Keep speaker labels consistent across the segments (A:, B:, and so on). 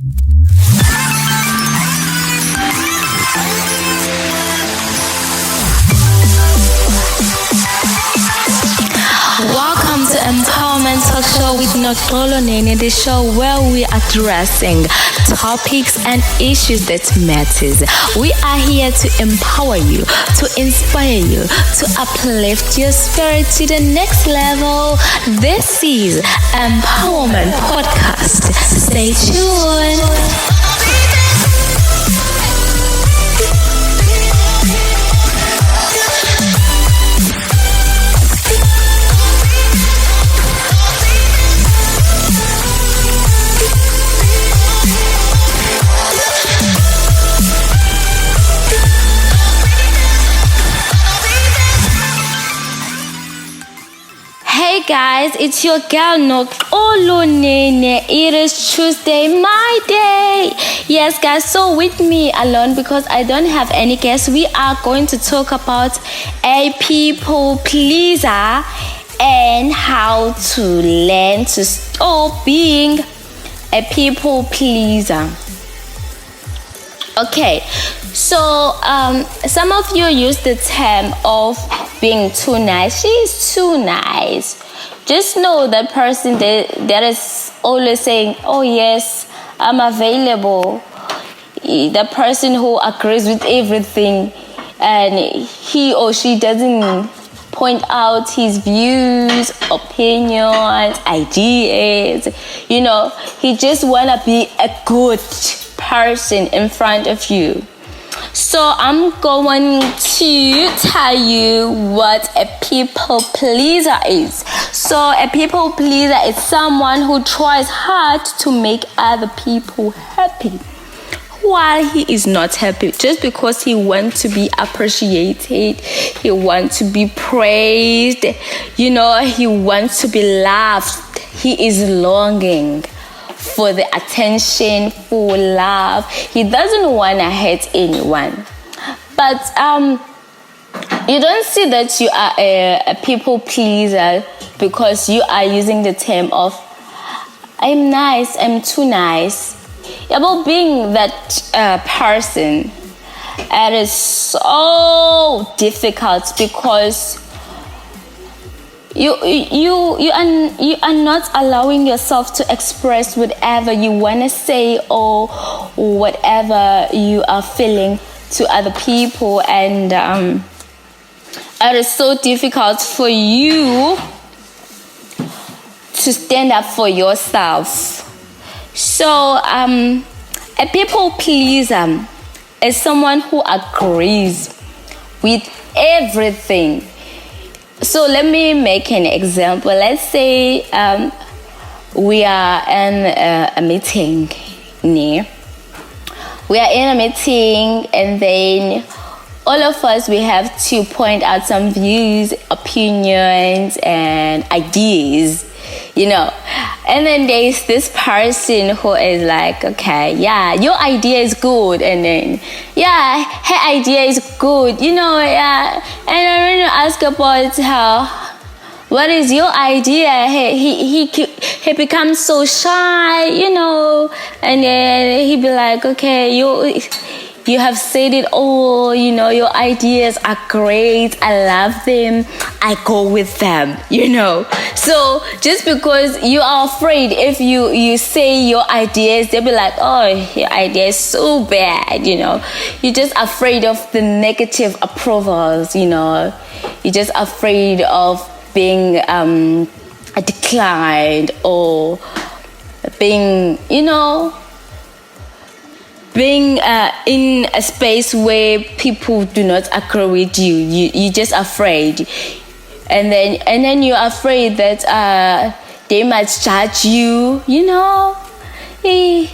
A: Welcome to Empowerment Talk Show with Noxolo Nene, the show where we are addressing topics and issues that matters. We are here to empower you, to inspire you, to uplift your spirit to the next level. This is Empowerment Podcast. Stay tuned. Hey guys, it's your girl Noxolo Nene. It is Tuesday, my day. Yes guys, so with me alone because I don't have any guests, we are going to talk about a people pleaser and how to learn to stop being a people pleaser. Okay, so some of you use the term of being too nice. She's too nice. Just know that person that is always saying, oh yes, I'm available. The person who agrees with everything and he or she doesn't point out his views, opinions, ideas. You know, he just wanna be a good person in front of you. So I'm going to tell you what a people pleaser is. So a people pleaser is someone who tries hard to make other people happy while he is not happy, just because he wants to be appreciated, he wants to be praised, you know, he wants to be loved. He is longing for the attention, for love. He doesn't want to hurt anyone. But you don't see that you are a people pleaser because you are using the term of I'm nice, I'm too nice. About being that person, it is so difficult because you are not allowing yourself to express whatever you want to say or whatever you are feeling to other people, and it is so difficult for you to stand up for yourself. So a people pleaser is someone who agrees with everything. So let me make an example. Let's say we are in a meeting. We are in a meeting and then all of us, we have to point out some views, opinions, and ideas, you know. And then there's this person who is like, okay, yeah, your idea is good. And then, yeah, her idea is good, you know, yeah. And I want to ask about what is your idea? He becomes so shy, you know. And then he be like, okay, you have said it all, you know, your ideas are great, I love them, I go with them, you know. So just because you are afraid, if you say your ideas, they'll be like, oh, your idea is so bad, you know. You're just afraid of the negative approvals, you know. You're just afraid of being declined or being, you know, being in a space where people do not agree with you. You're just afraid, and then you're afraid that they might judge you, you know, and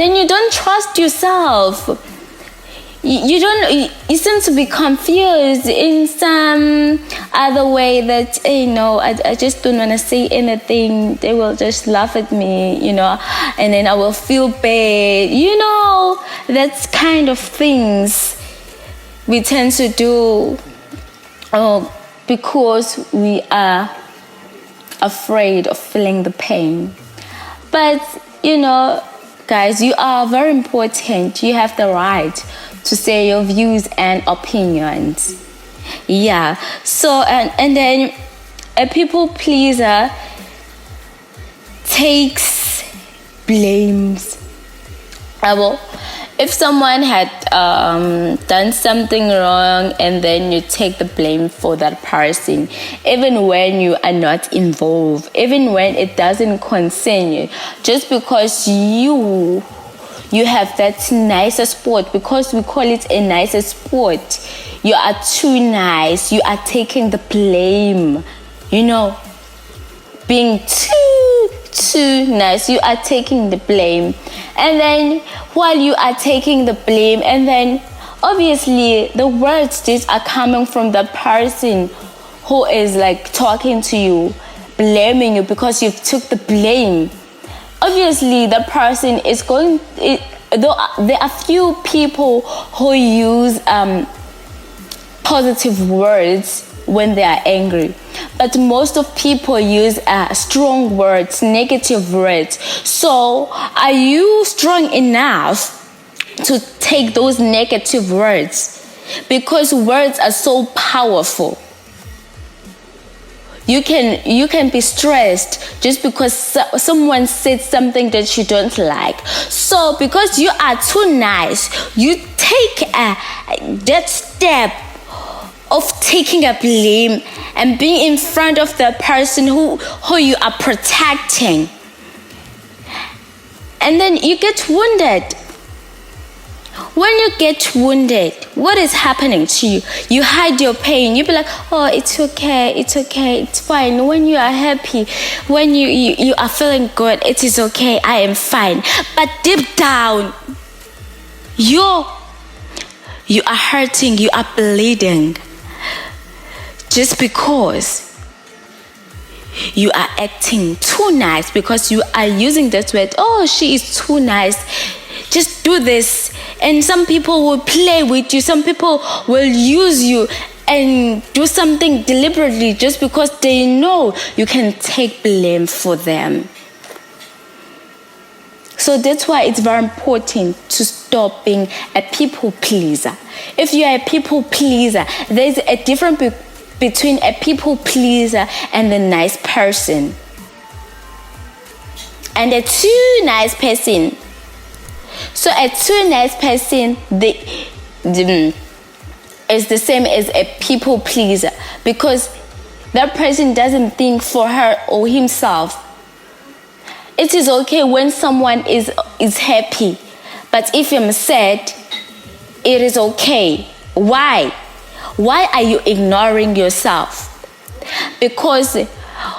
A: then you don't trust yourself. You seem to be confused in some other way that, you know, I just don't want to say anything. They will just laugh at me, you know, and then I will feel bad, you know. That's kind of things we tend to do because we are afraid of feeling the pain. But, you know, guys, you are very important. You have the right to say your views and opinions. Yeah. So and then a people pleaser takes blames. Well, if someone had done something wrong and then you take the blame for that person, even when you are not involved, even when it doesn't concern you, just because you have that nicer sport, because we call it a nicer sport, you are too nice, you are taking the blame, being too nice, you are taking the blame. And then while you are taking the blame, and then obviously the words just are coming from the person who is like talking to you, blaming you because you took the blame. Obviously the person is going, there are few people who use positive words when they are angry, but most of people use strong words, negative words. So are you strong enough to take those negative words? Because words are so powerful. You can be stressed just because someone said something that you don't like. So because you are too nice, you take that step of taking a blame and being in front of the person who you are protecting. And then you get wounded. When you get wounded, what is happening to you? You hide your pain. You be like, oh, it's okay, it's fine. When you are happy, when you are feeling good, it is okay, I am fine. But deep down, you are hurting, you are bleeding. Just because you are acting too nice, because you are using that word, oh, she is too nice, just do this. And some people will play with you, some people will use you and do something deliberately just because they know you can take blame for them. So that's why it's very important to stop being a people pleaser. If you are a people pleaser, there's a difference between a people pleaser and a nice person. And a too nice person. So a too nice person is the same as a people pleaser, because that person doesn't think for her or himself. It is okay when someone is happy, but if I'm sad, it is okay. Why? Why are you ignoring yourself? Because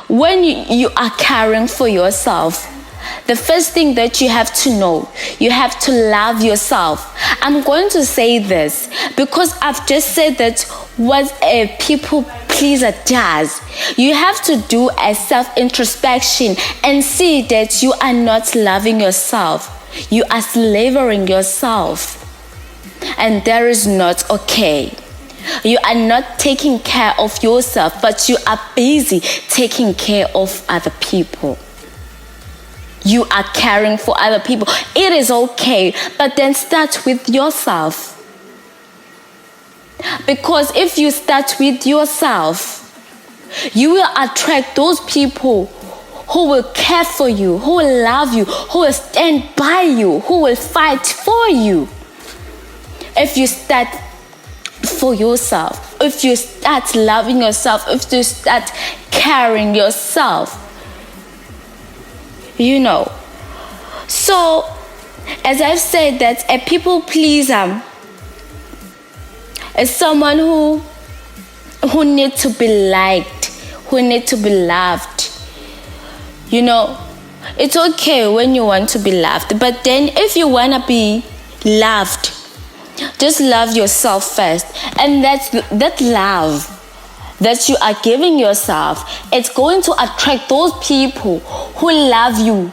A: when you are caring for yourself, the first thing that you have to know, you have to love yourself. I'm going to say this because I've just said that what a people pleaser does. You have to do a self-introspection and see that you are not loving yourself. You are slavering yourself. And that is not okay. You are not taking care of yourself, but you are busy taking care of other people. You are caring for other people. It is okay, but then start with yourself. Because if you start with yourself, you will attract those people who will care for you, who will love you, who will stand by you, who will fight for you. If you start for yourself, if you start loving yourself, if you start caring yourself, So, as I've said, that a people pleaser is someone who needs to be liked, who needs to be loved. It's okay when you want to be loved, but then if you want to be loved, just love yourself first. And that love that you are giving yourself, it's going to attract those people who love you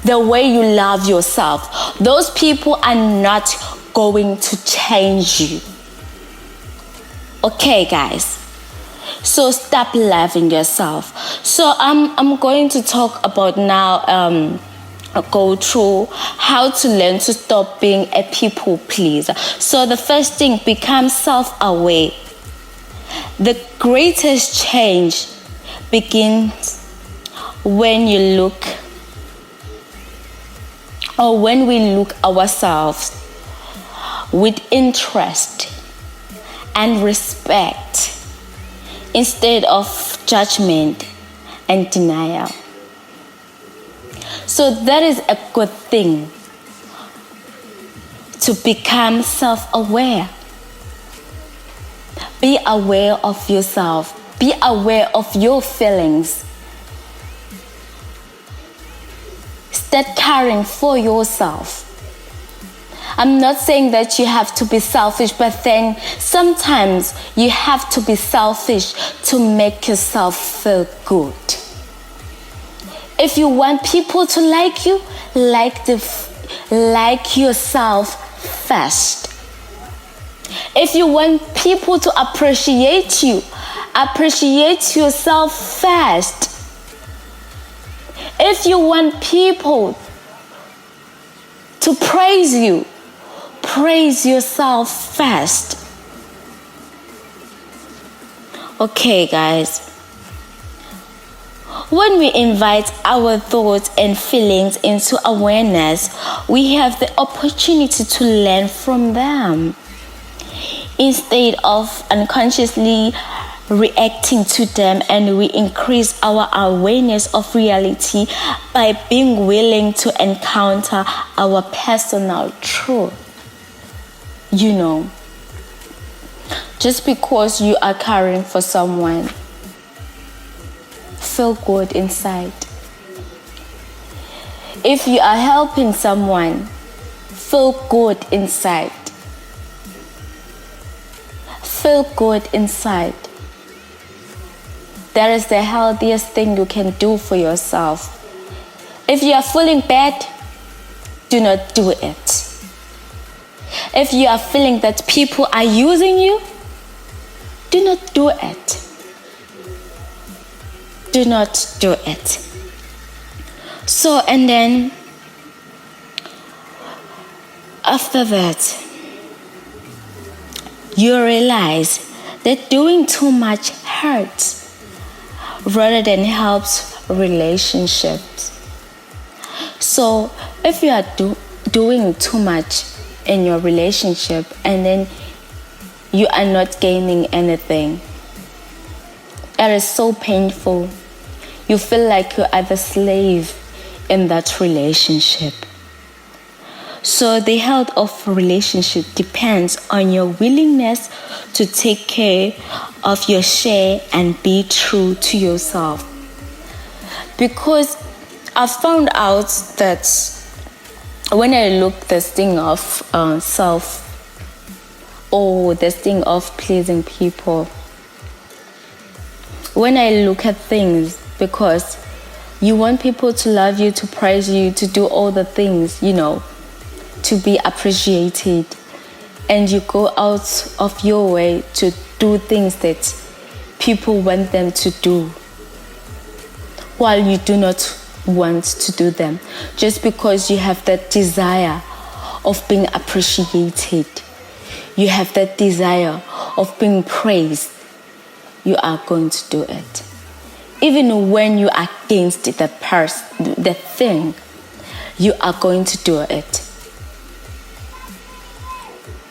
A: the way you love yourself. Those people are not going to change you. Okay, guys? So stop loving yourself. So I'm going to talk about now go through how to learn to stop being a people pleaser. So the first thing, become self-aware. The greatest change begins when you look, or when we look ourselves with interest and respect instead of judgment and denial. So that is a good thing, to become self-aware. Be aware of yourself. Be aware of your feelings. Start caring for yourself. I'm not saying that you have to be selfish, but then sometimes you have to be selfish to make yourself feel good. If you want people to like you, like yourself first. If you want people to appreciate you, appreciate yourself first. If you want people to praise you, praise yourself first. Okay, guys. When we invite our thoughts and feelings into awareness, we have the opportunity to learn from them, instead of unconsciously reacting to them, and we increase our awareness of reality by being willing to encounter our personal truth. You know, just because you are caring for someone, feel good inside. If you are helping someone, feel good inside. Feel good inside. That is the healthiest thing you can do for yourself. If you are feeling bad, do not do it. If you are feeling that people are using you, do not do it. Do not do it. So, and then after that, you realize that doing too much hurts rather than helps relationships. So if you are doing too much in your relationship and then you are not gaining anything, it is so painful. You feel like you are the slave in that relationship. So the health of relationship depends on your willingness to take care of your share and be true to yourself. Because I found out that when I look this thing of self, or this thing of pleasing people, when I look at things, because you want people to love you, to praise you, to do all the things, you know, to be appreciated, and you go out of your way to do things that people want them to do while you do not want to do them, just because you have that desire of being appreciated, you have that desire of being praised, you are going to do it. Even when you are against the thing, you are going to do it.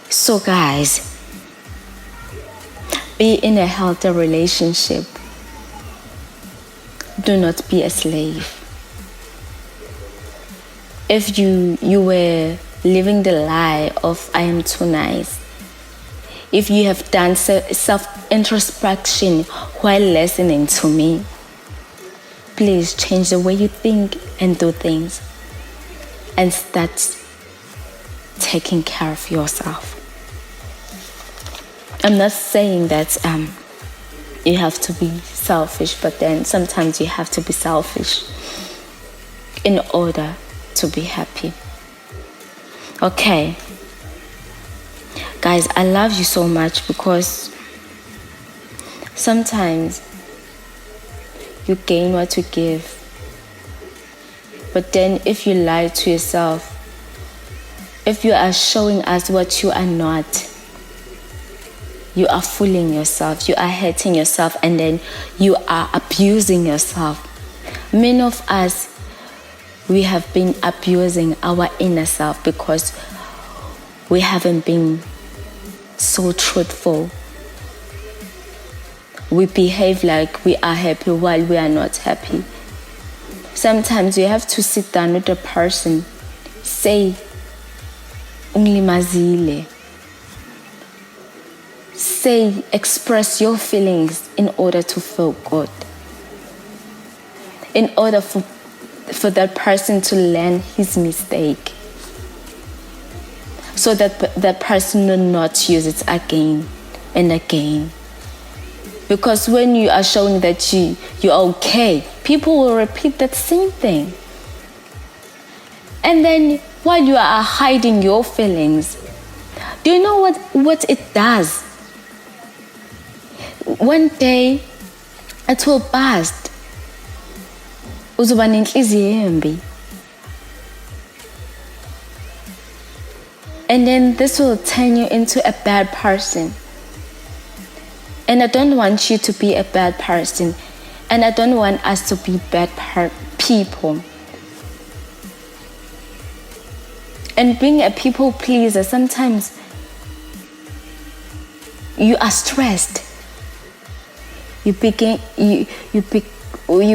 A: So guys, be in a healthy relationship. Do not be a slave. If you were living the lie of I am too nice, if you have done self-introspection while listening to me, please change the way you think and do things, and start taking care of yourself. I'm not saying that you have to be selfish, but then sometimes you have to be selfish in order to be happy. Okay. Guys, I love you so much, because sometimes you gain what you give. But then if you lie to yourself, if you are showing us what you are not, you are fooling yourself, you are hurting yourself, and then you are abusing yourself. Many of us, we have been abusing our inner self because we haven't been so truthful. We behave like we are happy while we are not happy. Sometimes you have to sit down with a person, say, "Ungilimazile." Say, express your feelings in order to feel good. In order for that person to learn his mistake. So that that person will not use it again and again. Because when you are showing that you're okay, people will repeat that same thing. And then while you are hiding your feelings, do you know what it does? One day, it will burst. Uzoba nenhliziyo embi. And then this will turn you into a bad person. And I don't want you to be a bad person. And I don't want us to be bad people. And being a people pleaser, sometimes you are stressed. You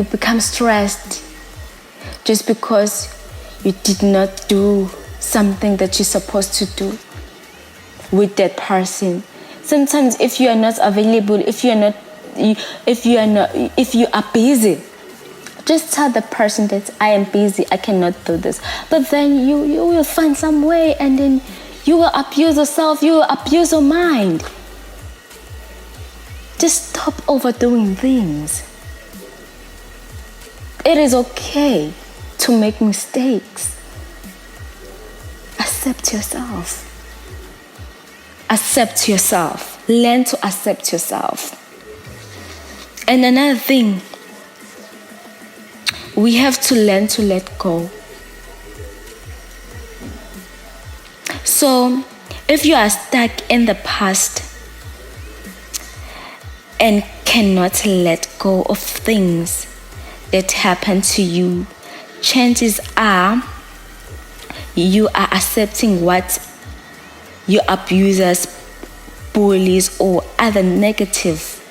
A: become stressed just because you did not do something that you're supposed to do with that person. Sometimes if you are not available, if you are busy, just tell the person that I am busy, I cannot do this. But then you will find some way, and then you will abuse yourself, you will abuse your mind. Just stop overdoing things. It is okay to make mistakes. Accept yourself. Accept yourself. Learn to accept yourself. And another thing, we have to learn to let go. So, if you are stuck in the past and cannot let go of things that happen to you, chances are you are accepting what your abusers, bullies, or other negative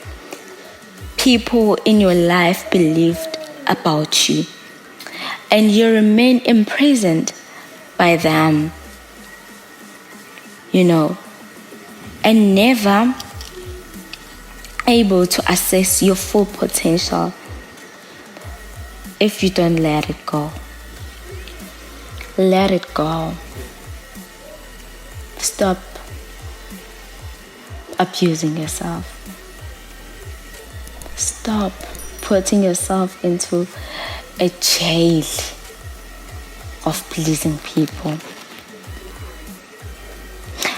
A: people in your life believed about you. And you remain imprisoned by them, and never able to access your full potential if you don't let it go. Let it go. Stop abusing yourself. Stop putting yourself into a jail of pleasing people.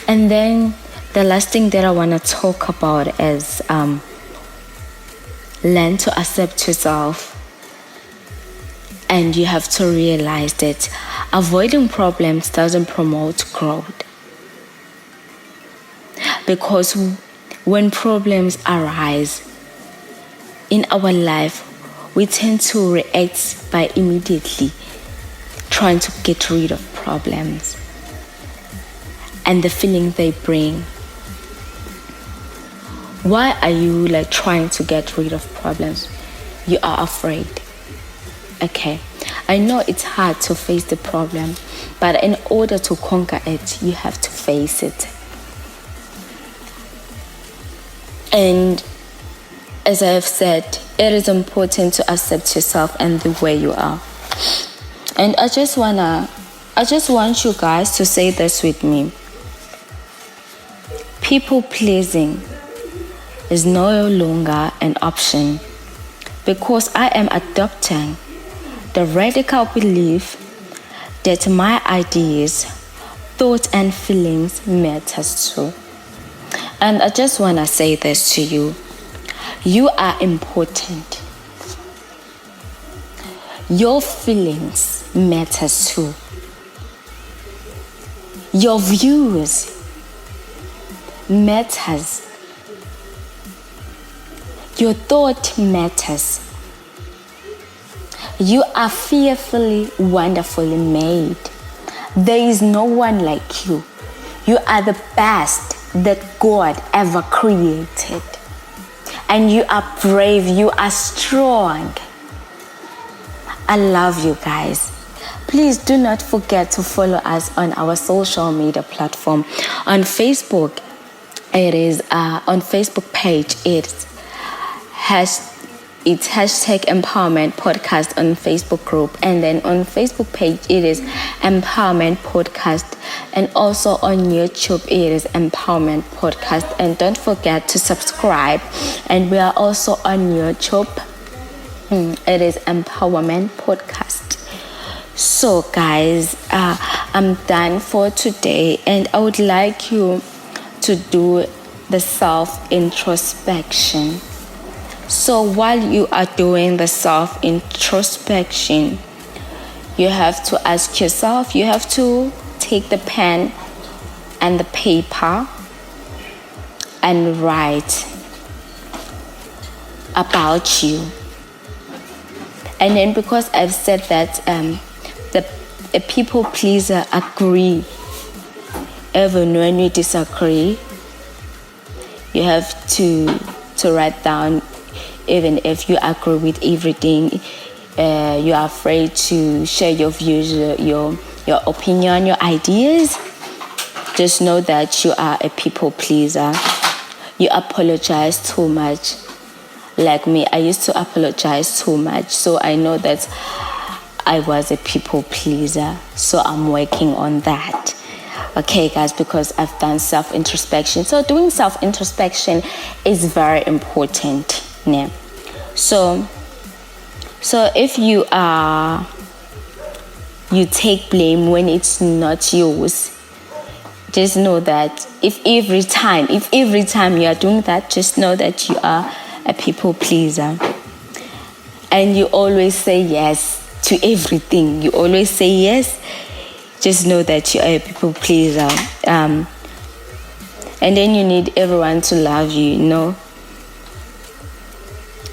A: And then the last thing that I want to talk about is learn to accept yourself. And you have to realize that avoiding problems doesn't promote growth. Because when problems arise in our life, we tend to react by immediately trying to get rid of problems and the feeling they bring. Why are you trying to get rid of problems? You are afraid. Okay, I know it's hard to face the problem, but in order to conquer it, you have to face it. And as I have said, it is important to accept yourself and the way you are. And I just want you guys to say this with me. People pleasing is no longer an option, because I am adopting the radical belief that my ideas, thoughts, and feelings matters too. And I just want to say this to you. You are important. Your feelings matters too. Your views matters. Your thought matters. You are fearfully, wonderfully made. There is no one like you. You are the best that God ever created. And you are brave. You are strong. I love you guys. Please do not forget to follow us on our social media platform. On Facebook, it is on Facebook page. It's hashtag Empowerment Podcast on Facebook group, and then on Facebook page it is Empowerment Podcast, and also on YouTube it is Empowerment Podcast. And don't forget to subscribe. And we are also on YouTube. It is Empowerment Podcast. So guys, I'm done for today, and I would like you to do the self-introspection. So while you are doing the self-introspection, you have to ask yourself, you have to take the pen and the paper and write about you. And then, because I've said that a people pleaser agree, even when you disagree, you have to write down. Even if you agree with everything, you are afraid to share your views, your opinion, your ideas, just know that you are a people pleaser. You apologize too much. Like me, I used to apologize too much. So I know that I was a people pleaser. So I'm working on that. Okay, guys, because I've done self-introspection. So doing self-introspection is very important. Yeah. So if you take blame when it's not yours, just know that if every time you are doing that, just know that you are a people pleaser. And you always say yes to everything. You always say yes. Just know that you are a people pleaser. And then you need everyone to love you, you know.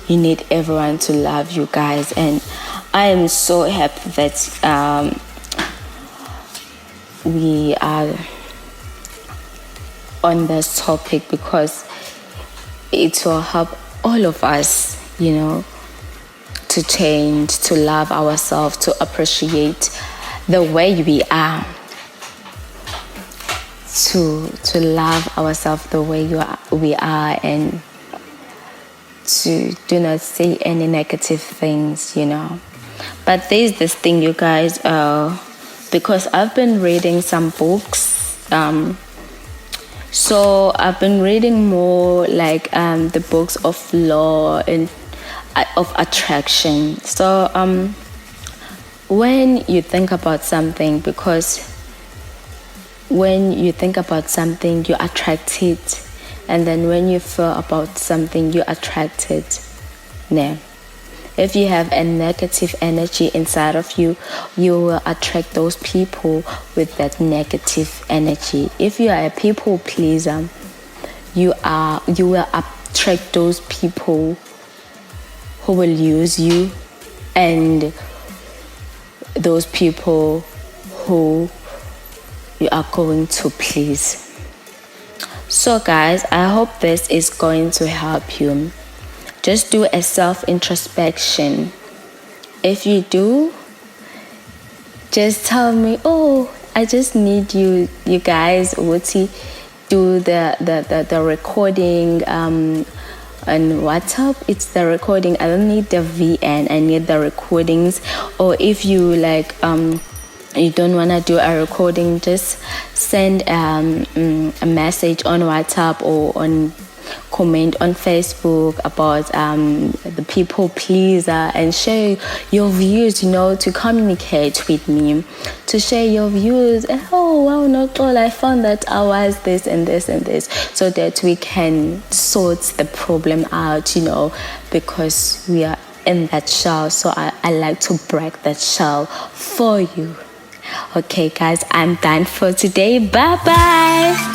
A: You need everyone to love you, guys. And I am so happy that we are on this topic, because it will help all of us, you know, to change, to love ourselves, to appreciate the way we are, to love ourselves the way we are, and to do not say any negative things, you know. But there's this thing, you guys, because I've been reading some books, so I've been reading more like the books of law and of attraction. So when you think about something, because when you think about something, you attract it. And then when you feel about something, you attract it. Now, if you have a negative energy inside of you, you will attract those people with that negative energy. If you are a people pleaser, you will attract those people who will use you, and those people who you are going to please. So guys, I hope this is going to help you. Just do a self-introspection. If you do, just tell me, oh, I just need you guys, Oti, do the recording on WhatsApp. It's the recording. I don't need the VN, I need the recordings. Or if you like you don't want to do a recording, just send a message on WhatsApp or on comment on Facebook about the people pleaser, and share your views, you know, to communicate with me, to share your views. Oh wow, not all, I found that I was this and this and this, so that we can sort the problem out, you know, because we are in that shell. So I like to break that shell for you. Okay, guys, I'm done for today. Bye bye.